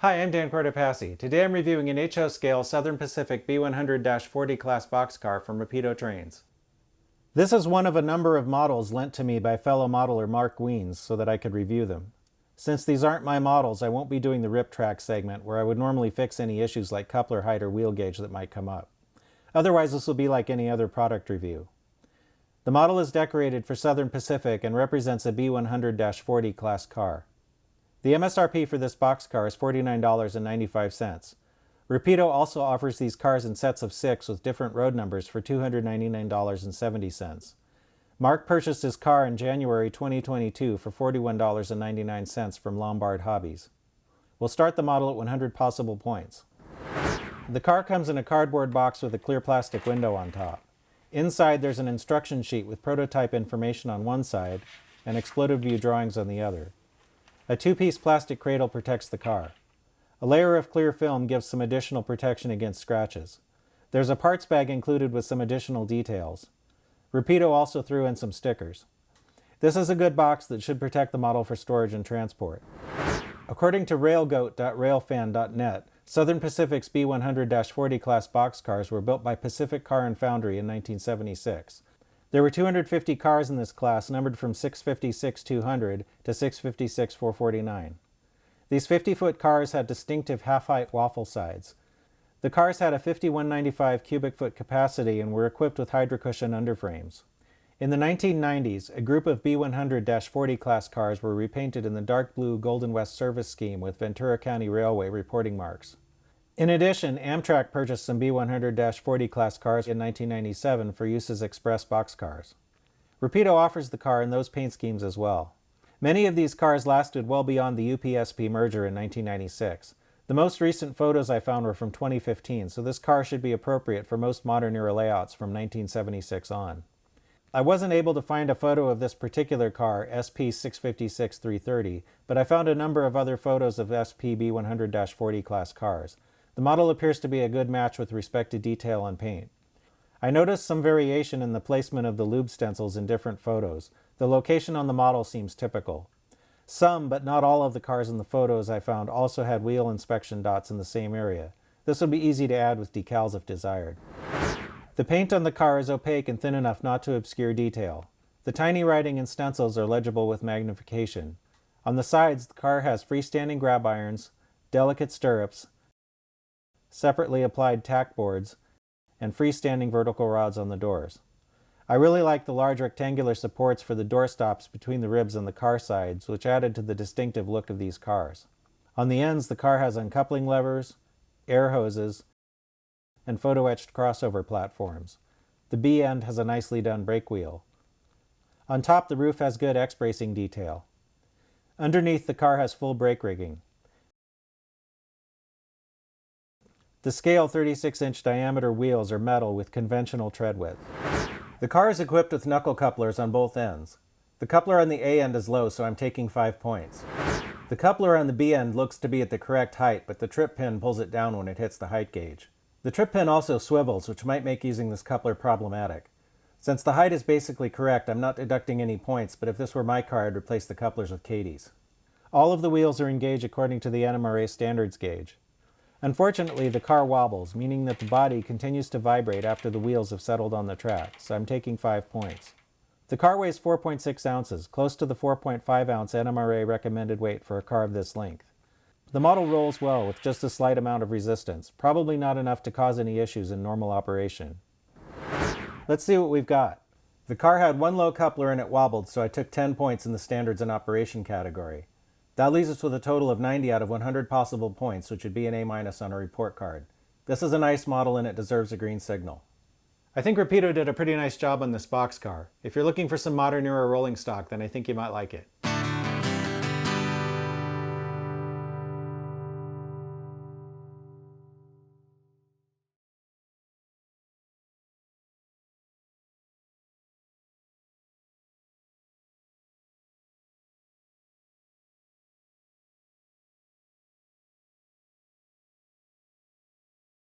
Hi, I'm Dan Cortopassi. Today I'm reviewing an HO scale Southern Pacific B-100-40 class boxcar from Rapido Trains. This is one of a number of models lent to me by fellow modeler Mark Wiens so that I could review them. Since these aren't my models, I won't be doing the rip track segment where I would normally fix any issues like coupler height or wheel gauge that might come up. Otherwise, this will be like any other product review. The model is decorated for Southern Pacific and represents a B-100-40 class car. The MSRP for this boxcar is $49.95. Rapido also offers these cars in sets of 6 with different road numbers for $299.70. Mark purchased his car in January 2022 for $41.99 from Lombard Hobbies. We'll start the model at 100 possible points. The car comes in a cardboard box with a clear plastic window on top. Inside there's an instruction sheet with prototype information on one side and exploded view drawings on the other. A two-piece plastic cradle protects the car. A layer of clear film gives some additional protection against scratches. There's a parts bag included with some additional details. Rapido also threw in some stickers. This is a good box that should protect the model for storage and transport. According to railgoat.railfan.net, Southern Pacific's B-100-40 class boxcars were built by Pacific Car Foundry in 1976. There were 250 cars in this class, numbered from 656-200 to 656-449. These 50-foot cars had distinctive half-height waffle sides. The cars had a 5195 cubic foot capacity and were equipped with Hydra-Cushion underframes. In the 1990s, a group of B-100-40 class cars were repainted in the dark blue Golden West service scheme with Ventura County Railway reporting marks. In addition, Amtrak purchased some B-100-40 class cars in 1997 for use as express boxcars. Rapido offers the car in those paint schemes as well. Many of these cars lasted well beyond the UPSP merger in 1996. The most recent photos I found were from 2015, so this car should be appropriate for most modern era layouts from 1976 on. I wasn't able to find a photo of this particular car, SP-656-330, but I found a number of other photos of SP B-100-40 class cars. The model appears to be a good match with respect to detail and paint. I noticed some variation in the placement of the lube stencils in different photos. The location on the model seems typical. Some, but not all of the cars in the photos I found also had wheel inspection dots in the same area. This would be easy to add with decals if desired. The paint on the car is opaque and thin enough not to obscure detail. The tiny writing and stencils are legible with magnification. On the sides, the car has freestanding grab irons, delicate stirrups, separately applied tack boards, and freestanding vertical rods on the doors. I really like the large rectangular supports for the door stops between the ribs and the car sides, which added to the distinctive look of these cars. On the ends, the car has uncoupling levers, air hoses, and photo-etched crossover platforms. The B end has a nicely done brake wheel. On top, the roof has good X-bracing detail. Underneath, the car has full brake rigging. The scale 36-inch diameter wheels are metal with conventional tread width. The car is equipped with knuckle couplers on both ends. The coupler on the A end is low, so I'm taking 5 points. The coupler on the B end looks to be at the correct height, but the trip pin pulls it down when it hits the height gauge. The trip pin also swivels, which might make using this coupler problematic. Since the height is basically correct, I'm not deducting any points, but if this were my car, I'd replace the couplers with Katie's. All of the wheels are in gauge according to the NMRA standards gauge. Unfortunately, the car wobbles, meaning that the body continues to vibrate after the wheels have settled on the track, so I'm taking 5 points. The car weighs 4.6 ounces, close to the 4.5 ounce NMRA recommended weight for a car of this length. The model rolls well with just a slight amount of resistance, probably not enough to cause any issues in normal operation. Let's see what we've got. The car had one low coupler and it wobbled, so I took 10 points in the standards and operation category. That leaves us with a total of 90 out of 100 possible points, which would be an A- on a report card. This is a nice model and it deserves a green signal. I think Rapido did a pretty nice job on this boxcar. If you're looking for some modern era rolling stock, then I think you might like it.